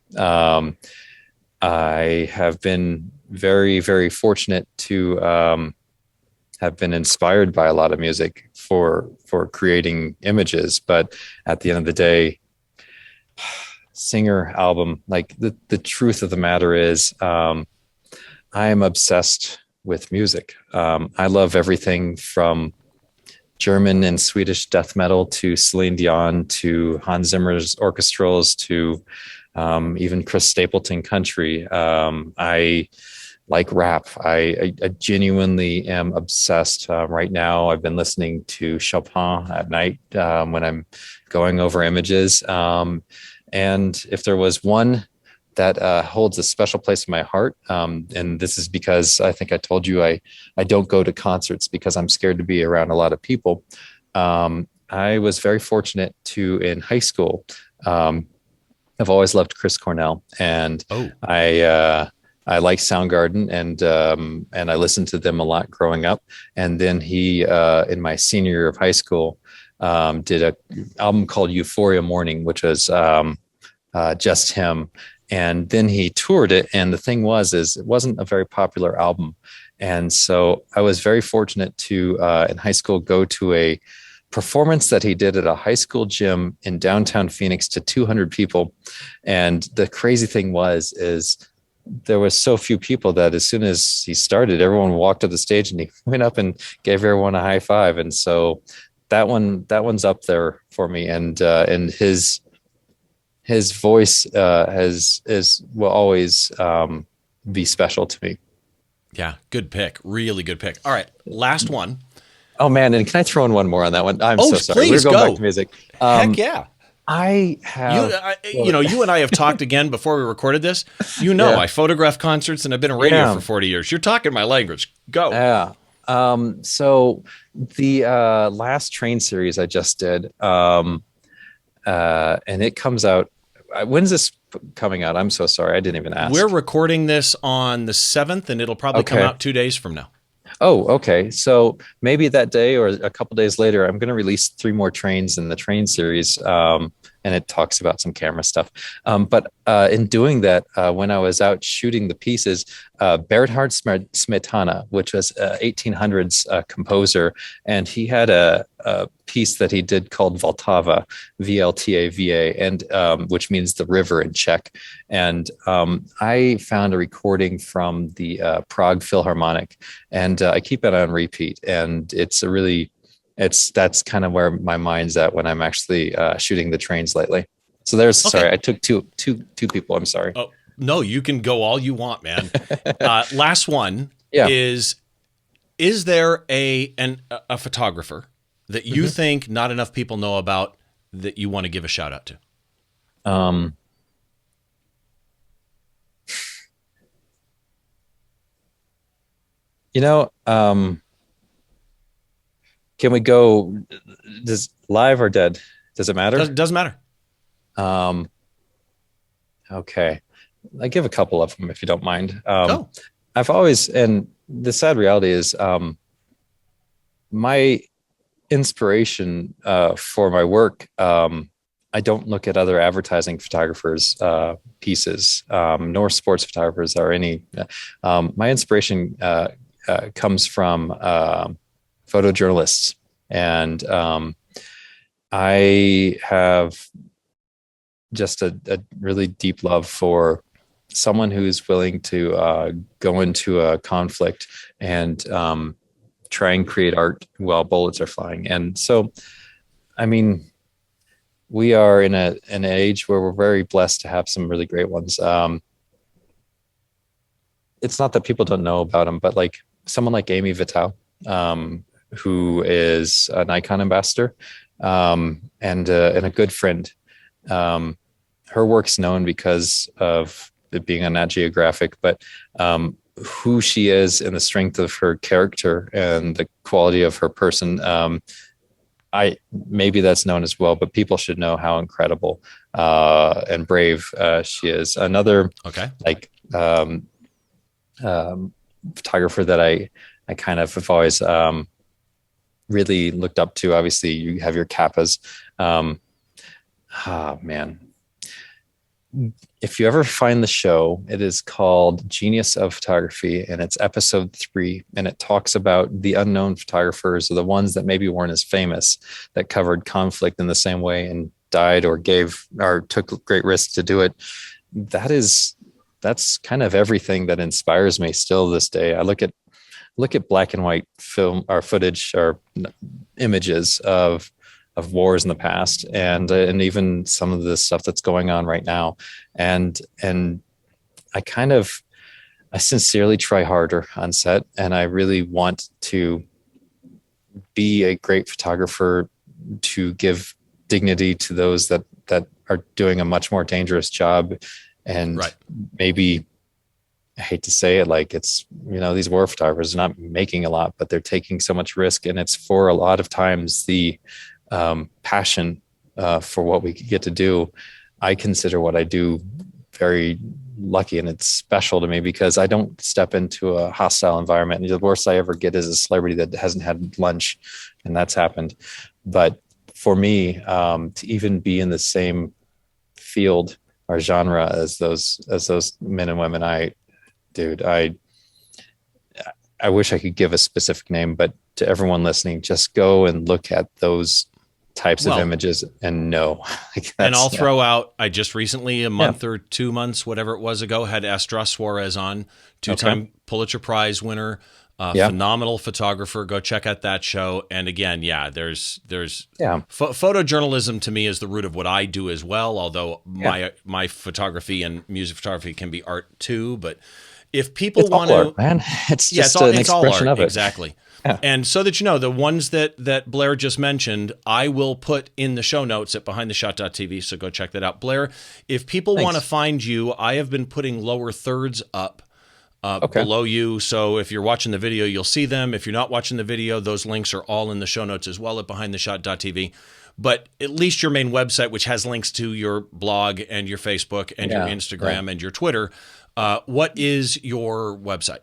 I have been very, very fortunate to have been inspired by a lot of music for creating images, but at the end of the day, singer album, like the truth of the matter is, I am obsessed with music. I love everything from German and Swedish death metal to Celine Dion to Hans Zimmer's orchestrals to even Chris Stapleton country. I like rap. I genuinely am obsessed. Right now, I've been listening to Chopin at night when I'm going over images. And if there was one that holds a special place in my heart, and this is because I think I told you I don't go to concerts because I'm scared to be around a lot of people. I was very fortunate to in high school. Um, I've always loved Chris Cornell, and Oh, I like Soundgarden, and I listened to them a lot growing up. And then he, in my senior year of high school, did a album called Euphoria Morning, which was just him. And then he toured it, and the thing was, is it wasn't a very popular album, and so I was very fortunate to in high school go to a performance that he did at a high school gym in downtown Phoenix to 200 people. And the crazy thing was, is there was so few people that as soon as he started, everyone walked to the stage and he went up and gave everyone a high five. And so that one's up there for me. And his voice will always be special to me. yeah, good pick. Really good pick. All right, last one. Oh man, and can I throw in one more on that one? I'm Oh, so sorry. We're please going back to go. music. Heck yeah. I have, You and I have talked again before we recorded this. yeah, I photograph concerts and I've been in radio yeah, for 40 years. You're talking my language. Go. yeah. So the last train series I just did, and it comes out. When's this coming out? I'm so sorry, I didn't even We're ask. recording this on the 7th, and it'll probably come Okay. out 2 days from now. Oh, okay. So maybe that day or a couple days later, I'm going to release 3 more trains in the train series, and it talks about some camera stuff. But in doing that, when I was out shooting the pieces, Bernhard Smetana, which was 1800s composer, and he had a piece that he did called Vltava, Vltava, and which means the river in Czech. And I found a recording from the Prague Philharmonic, and I keep it on repeat. And that's kind of where my mind's at when I'm actually shooting the trains lately. So Okay. sorry, I took two people. I'm sorry. Oh, no, you can go all you want, man. Last one Yeah. is there a photographer that you Mhm. think not enough people know about that you want to give a shout out to? Um, you know, can we go, does live or dead? Does it matter? Doesn't matter. Um, okay. I give a couple of them if you don't mind. Go. I've always, and the sad reality is, my inspiration for my work, I don't look at other advertising photographers' pieces, nor sports photographers or any. My inspiration comes from photojournalists, and I have just a really deep love for someone who's willing to go into a conflict and try and create art while bullets are flying. And so, I mean, we are in an age where we're very blessed to have some really great ones. It's not that people don't know about them, but like someone like Amy Vitale, who is an Icon ambassador, and a good friend. Her work's known because of it being on Nat Geographic, but who she is and the strength of her character and the quality of her person, maybe that's known as well, but people should know how incredible and brave she is. Another photographer that I kind of have always really looked up to. Obviously, you have your Kappas. Man. If you ever find the show, it is called Genius of Photography, and it's episode 3, and it talks about the unknown photographers, or the ones that maybe weren't as famous, that covered conflict in the same way and died or took great risks to do it. That's kind of everything that inspires me still this day. I look at black and white film or footage or images of wars in the past, and even some of the stuff that's going on right now. And I sincerely try harder on set, and I really want to be a great photographer to give dignity to those that are doing a much more dangerous job. And maybe, I hate to say it, like it's, these war photographers are not making a lot, but they're taking so much risk. And it's for a lot of times the passion for what we get to do. I consider what I do very lucky, and it's special to me because I don't step into a hostile environment. And the worst I ever get is a celebrity that hasn't had lunch, and that's happened. But for me, to even be in the same field or genre as those men and women, I wish I could give a specific name, but to everyone listening, just go and look at those types of images and know. And I'll throw out, I just recently, a month or 2 months, whatever it was ago, had Estras Suarez on, 2-time Pulitzer Prize winner, phenomenal photographer. Go check out that show. And again, there's photojournalism to me is the root of what I do as well, although my photography and music photography can be art too. But if people want to, man, it's just an expression of it. Exactly. Yeah. And so that the ones that Blair just mentioned, I will put in the show notes at behindtheshot.tv, so go check that out. Blair, if people want to find you, I have been putting lower thirds up below you, so if you're watching the video, you'll see them. If you're not watching the video, those links are all in the show notes as well at behindtheshot.tv. But at least your main website, which has links to your blog and your Facebook and your Instagram and your Twitter, what is your website?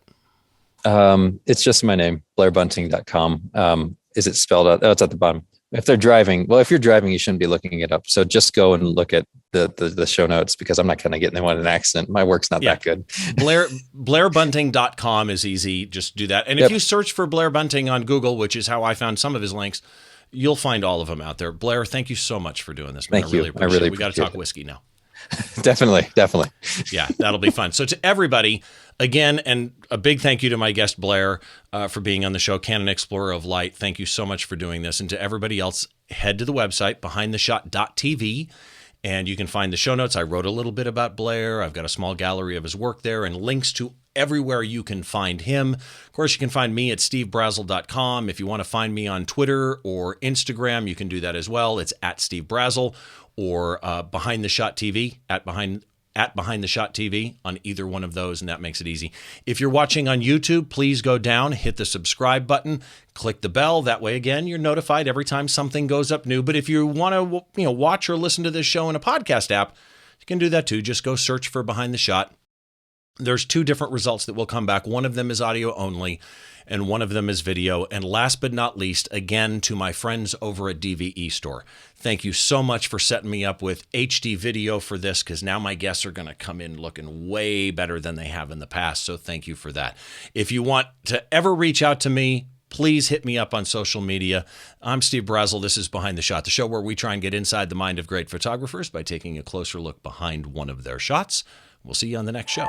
It's just my name, blairbunting.com. Is it spelled out? Oh, it's at the bottom. If you're driving, you shouldn't be looking it up. So just go and look at the show notes, because I'm not going to get anyone in an accident. My work's not that good. blairbunting.com is easy. Just do that. And if you search for Blair Bunting on Google, which is how I found some of his links, you'll find all of them out there. Blair, thank you so much for doing this, man. Thank you. I really appreciate it. We got to talk whiskey now. Definitely. Yeah, that'll be fun. So to everybody, again, and a big thank you to my guest, Blair, for being on the show, Canon Explorer of Light. Thank you so much for doing this. And to everybody else, head to the website, behindtheshot.tv, and you can find the show notes. I wrote a little bit about Blair. I've got a small gallery of his work there and links to everywhere you can find him. Of course, you can find me at stevebrazill.com. If you want to find me on Twitter or Instagram, you can do that as well. It's at Steve Brazill, or Behind the Shot TV at Behind the Shot TV on either one of those, and that makes it easy. If you're watching on YouTube, please go down, hit the subscribe button, click the bell. That way, again, you're notified every time something goes up new. But if you want to watch or listen to this show in a podcast app, you can do that too. Just go search for Behind the Shot. There's two different results that will come back. One of them is audio only, and one of them is video. And last but not least, again, to my friends over at DVE Store, thank you so much for setting me up with HD video for this, because now my guests are going to come in looking way better than they have in the past. So thank you for that. If you want to ever reach out to me, please hit me up on social media. I'm Steve Brazill. This is Behind the Shot, the show where we try and get inside the mind of great photographers by taking a closer look behind one of their shots. We'll see you on the next show.